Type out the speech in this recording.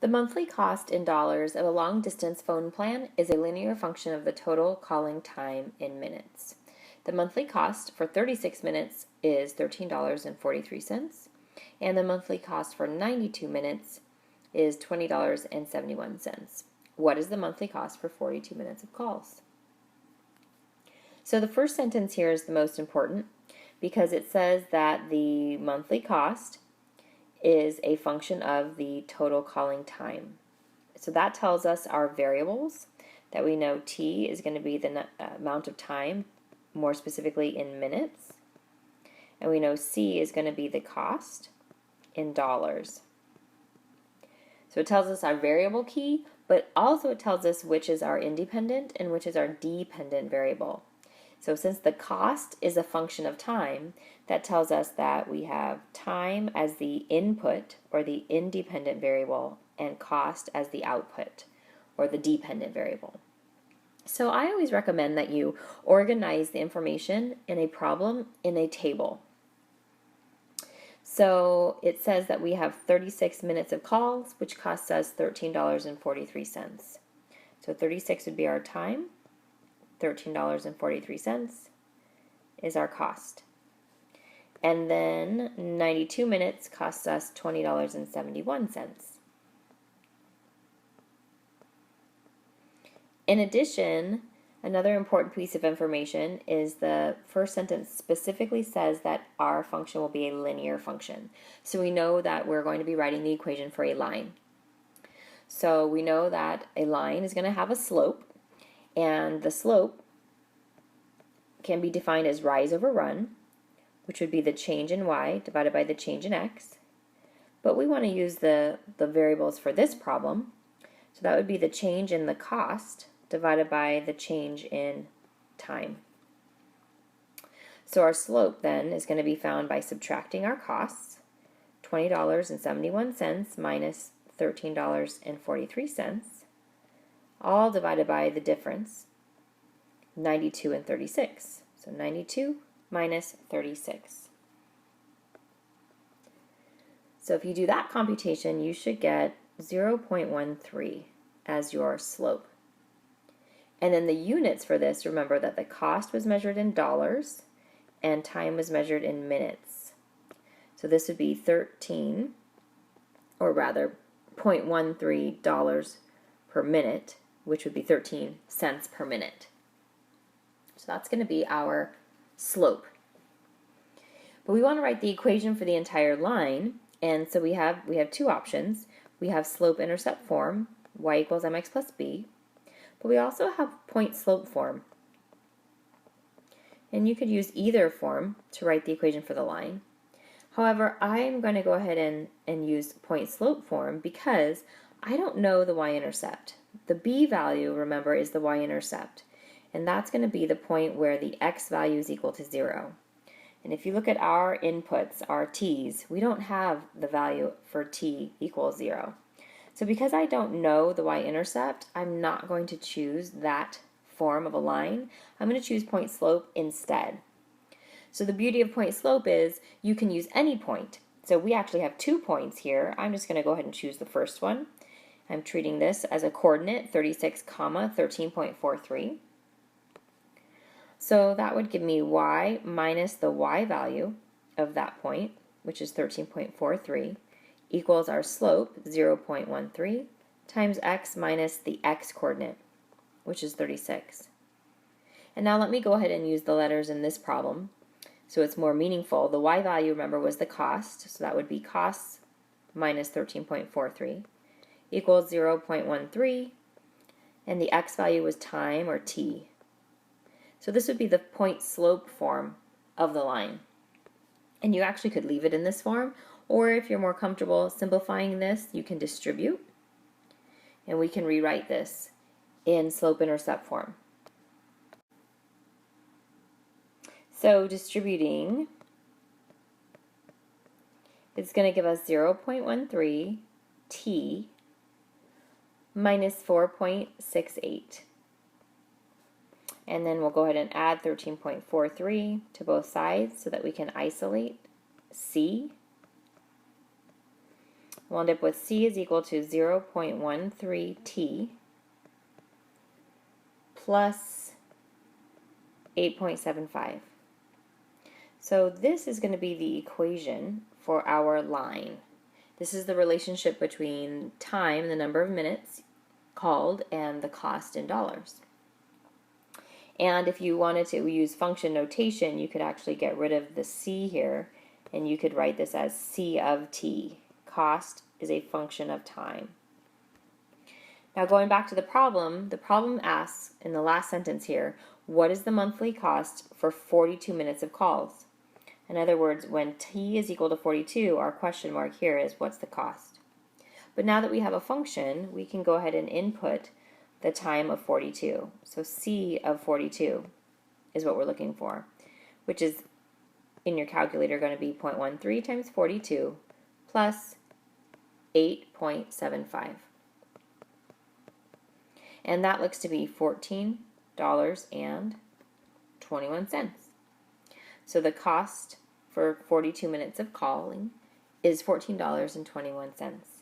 The monthly cost in dollars of a long-distance phone plan is a linear function of the total calling time in minutes. The monthly cost for 36 minutes is $13.43, and the monthly cost for 92 minutes is $20.71. What is the monthly cost for 42 minutes of calls? So the first sentence here is the most important because it says that the monthly cost is a function of the total calling time. So that tells us our variables, that we know T is going to be the amount of time, more specifically in minutes, and we know C is going to be the cost in dollars. So it tells us our variable key, but also it tells us which is our independent and which is our dependent variable. So since the cost is a function of time, that tells us that we have time as the input or the independent variable and cost as the output or the dependent variable. So I always recommend that you organize the information in a problem in a table. So it says that we have 36 minutes of calls, which costs us $13.43. So 36 would be our time. $13.43 is our cost. And then 92 minutes costs us $20.71. In addition, another important piece of information is the first sentence specifically says that our function will be a linear function. So we know that we're going to be writing the equation for a line. So we know that a line is going to have a slope, and the slope can be defined as rise over run, which would be the change in y divided by the change in x. But we want to use the variables for this problem. So that would be the change in the cost divided by the change in time. So our slope then is going to be found by subtracting our costs, $20.71 minus $13.43, all divided by the difference, 92 and 36. So 92 minus 36. So if you do that computation, you should get 0.13 as your slope. And then the units for this, remember that the cost was measured in dollars and time was measured in minutes. So this would be 13, or rather $0.13 per minute, which would be 13 cents per minute. So that's going to be our slope. But we want to write the equation for the entire line, and so we have two options. We have slope-intercept form, y equals mx plus b, but we also have point-slope form. And you could use either form to write the equation for the line. However, I'm going to go ahead and use point-slope form because I don't know the y-intercept. The b value, remember, is the y-intercept. And that's going to be the point where the x value is equal to 0. And if you look at our inputs, our t's, we don't have the value for t equals 0. So because I don't know the y-intercept, I'm not going to choose that form of a line. I'm going to choose point slope instead. So the beauty of point slope is you can use any point. So we actually have 2 points here. I'm just going to go ahead and choose the first one. I'm treating this as a coordinate, 36, 13.43. So that would give me y minus the y value of that point, which is 13.43, equals our slope, 0.13, times x minus the x coordinate, which is 36. And now let me go ahead and use the letters in this problem so it's more meaningful. The y value, remember, was the cost, so that would be costs minus 13.43 equals 0.13, and the x value was time, or t. So this would be the point slope form of the line. And you actually could leave it in this form, or if you're more comfortable simplifying this, you can distribute, and we can rewrite this in slope-intercept form. So distributing is going to give us 0.13 t minus 4.68. And then we'll go ahead and add 13.43 to both sides so that we can isolate c. We'll end up with C is equal to 0.13T plus 8.75. So this is going to be the equation for our line. This is the relationship between time, the number of minutes called, and the cost in dollars. And if you wanted to use function notation, you could actually get rid of the C here, and you could write this as C of T. Cost is a function of time. Now going back to the problem asks in the last sentence here, what is the monthly cost for 42 minutes of calls? In other words, when T is equal to 42, our question mark here is what's the cost? But now that we have a function, we can go ahead and input the time of 42. So C of 42 is what we're looking for, which is in your calculator going to be 0.13 times 42 plus 8.75. And that looks to be $14.21. So the cost for 42 minutes of calling is $14.21.